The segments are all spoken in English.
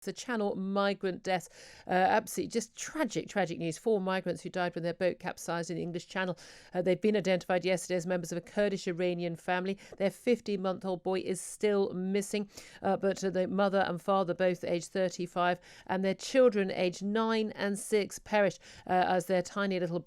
The Channel migrant deaths, absolutely just tragic news. 4 migrants who died when their boat capsized in the English Channel. They've been identified yesterday as members of a Kurdish-Iranian family. Their 15-month-old boy is still missing, but the mother and father, both aged 35, and their children aged 9 and 6 perished as their tiny little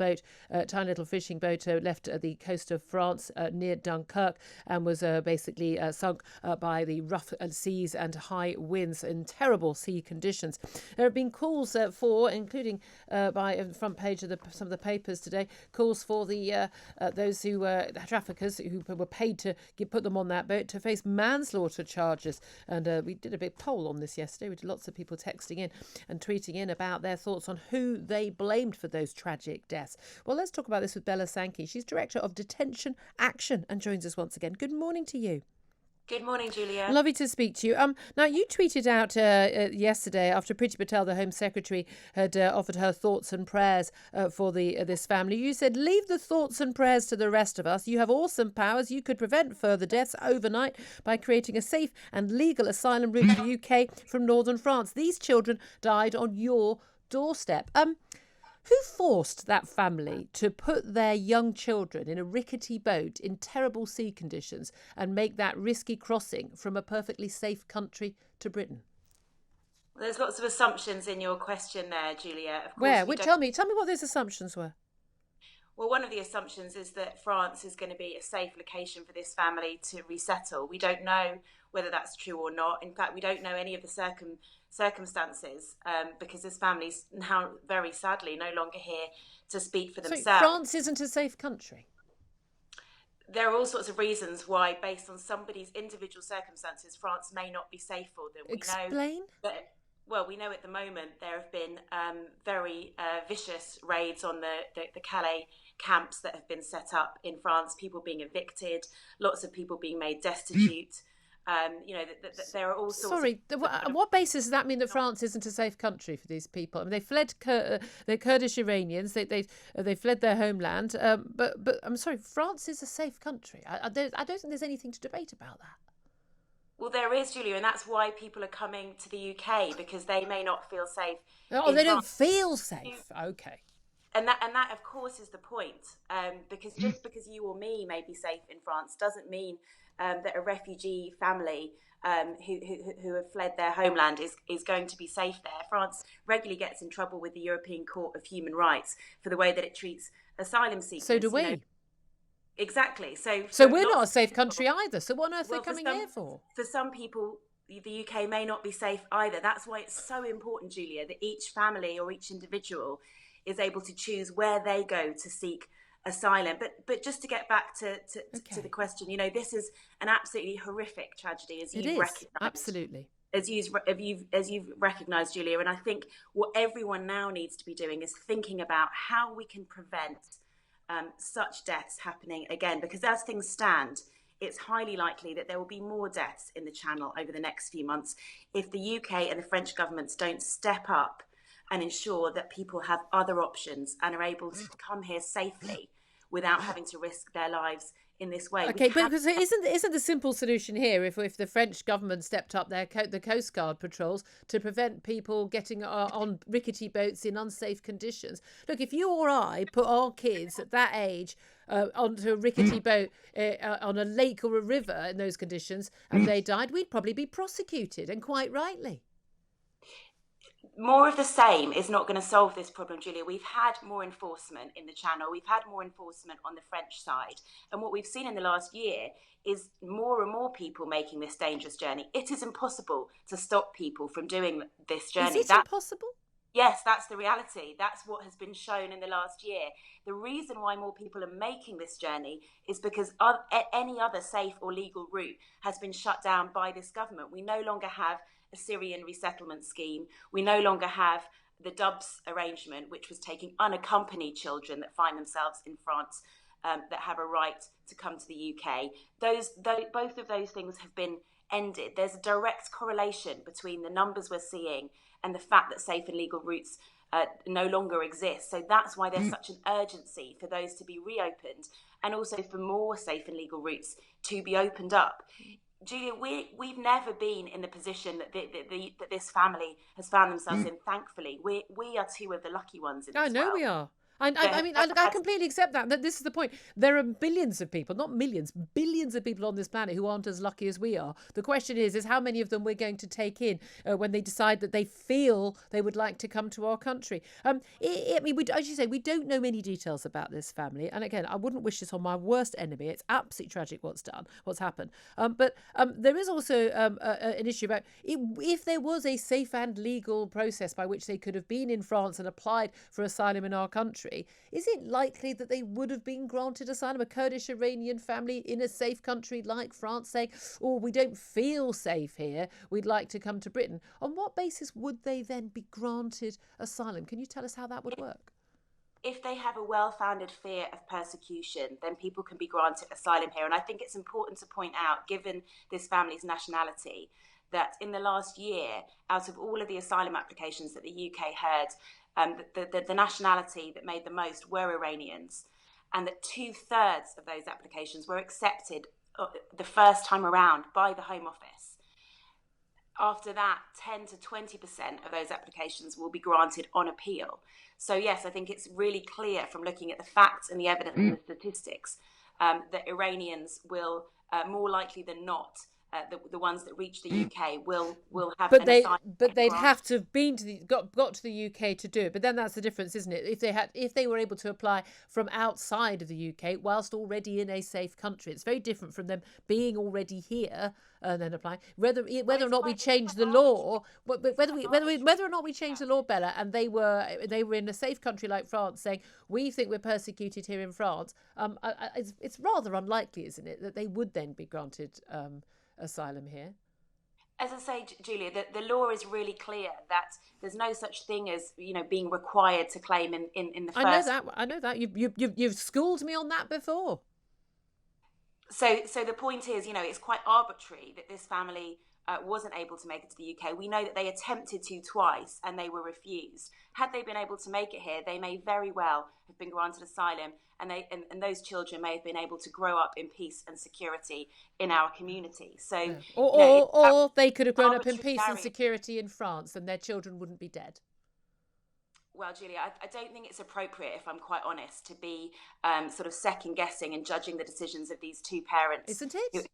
fishing boat left the coast of France near Dunkirk and was basically sunk by the rough seas and high winds in terrible sea conditions. There have been calls for, including by the front page of some of the papers today, calls for the those who traffickers who were paid to put them on that boat to face manslaughter charges. And we did a big poll on this yesterday. We did lots of people texting in and tweeting in about their thoughts on who they blamed for those tragic deaths. Well, let's talk about this with Bella Sankey. She's Director of Detention Action and joins us once again. Good morning to you. Good morning, Julia. Lovely to speak to you. Now, you tweeted out yesterday after Priti Patel, the Home Secretary, had offered her thoughts and prayers for this family. You said, leave the thoughts and prayers to the rest of us. You have awesome powers. You could prevent further deaths overnight by creating a safe and legal asylum route to the UK from northern France. These children died on your doorstep. Who forced that family to put their young children in a rickety boat in terrible sea conditions and make that risky crossing from a perfectly safe country to Britain? There's lots of assumptions in your question there, Julia. Of course, Where? Tell me what those assumptions were. Well, one of the assumptions is that France is going to be a safe location for this family to resettle. We don't know whether that's true or not. In fact, we don't know any of the circumstances because this family's now, very sadly, no longer here to speak for themselves. So France isn't a safe country? There are all sorts of reasons why, based on somebody's individual circumstances, France may not be safe for them. Explain? We know at the moment there have been very vicious raids on the Calais camps that have been set up in France, people being evicted, lots of people being made destitute. There are all sorts. Sorry, on what basis does that mean that France isn't a safe country for these people? I mean, they fled. They're Kurdish-Iranians. They fled their homeland. But I'm sorry, France is a safe country. I don't think there's anything to debate about that. Well, there is, Julia, and that's why people are coming to the UK, because they may not feel safe. Oh, they don't feel safe. Okay. And that, of course, is the point. Because just because you or me may be safe in France doesn't mean that a refugee family who have fled their homeland is going to be safe there. France regularly gets in trouble with the European Court of Human Rights for the way that it treats asylum seekers. So do we. Exactly. So we're not a safe country either. So what on earth are they coming here for? For some people, the UK may not be safe either. That's why it's so important, Julia, that each family or each individual is able to choose where they go to seek asylum. But just to get back to the question, this is an absolutely horrific tragedy, as you've recognised. Absolutely. As you've recognised, Julia, and I think what everyone now needs to be doing is thinking about how we can prevent such deaths happening again, because as things stand, it's highly likely that there will be more deaths in the Channel over the next few months if the UK and the French governments don't step up and ensure that people have other options and are able to come here safely without having to risk their lives in this way. Okay, but isn't the simple solution here if the French government stepped up the Coast Guard patrols to prevent people getting on rickety boats in unsafe conditions? Look, if you or I put our kids at that age onto a rickety boat on a lake or a river in those conditions and they died, we'd probably be prosecuted, and quite rightly. More of the same is not going to solve this problem, Julia. We've had more enforcement in the Channel. We've had more enforcement on the French side. And what we've seen in the last year is more and more people making this dangerous journey. It is impossible to stop people from doing this journey. Is it impossible? Yes, that's the reality. That's what has been shown in the last year. The reason why more people are making this journey is because any other safe or legal route has been shut down by this government. We no longer have a Syrian resettlement scheme. We no longer have the Dubs arrangement, which was taking unaccompanied children that find themselves in France that have a right to come to the UK. Both of those things have been ended. There's a direct correlation between the numbers we're seeing and the fact that safe and legal routes no longer exist. So that's why there's such an urgency for those to be reopened, and also for more safe and legal routes to be opened up. Julia, we've never been in the position that that this family has found themselves in. Thankfully, we are two of the lucky ones in I this know world. we are. I mean, I completely accept that. This is the point. There are billions of people, not millions, billions of people on this planet who aren't as lucky as we are. The question is how many of them we're going to take in when they decide that they feel they would like to come to our country. I mean, as you say, we don't know many details about this family. And again, I wouldn't wish this on my worst enemy. It's absolutely tragic what's happened. But there is also an issue about if there was a safe and legal process by which they could have been in France and applied for asylum in our country. Is it likely that they would have been granted asylum? A Kurdish-Iranian family in a safe country like France saying, oh, we don't feel safe here, we'd like to come to Britain. On what basis would they then be granted asylum? Can you tell us how that would work? If they have a well-founded fear of persecution, then people can be granted asylum here. And I think it's important to point out, given this family's nationality, that in the last year, out of all of the asylum applications that the UK heard, the nationality that made the most were Iranians, and that 2/3 of those applications were accepted the first time around by the Home Office. After that, 10 to 20% of those applications will be granted on appeal. So yes, I think it's really clear from looking at the facts and the evidence and the statistics that Iranians will, more likely than not, the ones that reach the UK will have but asylum. But they'd have to have been to got to the UK to do it. But then that's the difference, isn't it? If they were able to apply from outside of the UK whilst already in a safe country, it's very different from them being already here and then applying. Whether or not we change the law, whether or not we change the law, Bella, and they were in a safe country like France saying we think we're persecuted here in France, it's rather unlikely, isn't it, that they would then be granted asylum here. As I say, Julia, the law is really clear that there's no such thing as being required to claim in the first. I know that you've schooled me on that before. So the point is, it's quite arbitrary that this family wasn't able to make it to the UK. We know that they attempted to twice and they were refused. Had they been able to make it here, they may very well have been granted asylum, and those children may have been able to grow up in peace and security in our community. So, yeah. Or they could have grown up in peace and security in France, and their children wouldn't be dead. Well, Julia, I don't think it's appropriate, if I'm quite honest, to be sort of second guessing and judging the decisions of these two parents. Isn't it?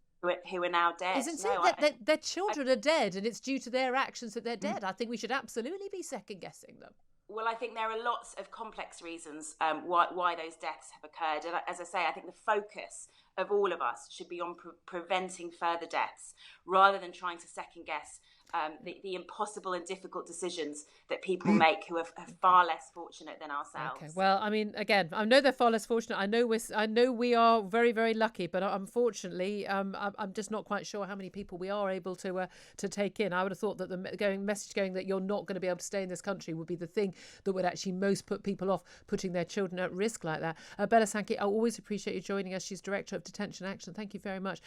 Who are now dead. Isn't it? Their children are dead, and it's due to their actions that they're dead. I think we should absolutely be second guessing them. Well, I think there are lots of complex reasons why those deaths have occurred. And as I say, I think the focus of all of us should be on preventing further deaths rather than trying to second guess the impossible and difficult decisions that people make who are far less fortunate than ourselves. Okay. Well, I mean, again, I know they're far less fortunate. I know we are very, very lucky, but unfortunately, I'm just not quite sure how many people we are able to take in. I would have thought that the message going that you're not going to be able to stay in this country would be the thing that would actually most put people off putting their children at risk like that. Bella Sankey, I always appreciate you joining us. She's Director of Detention Action. Thank you very much.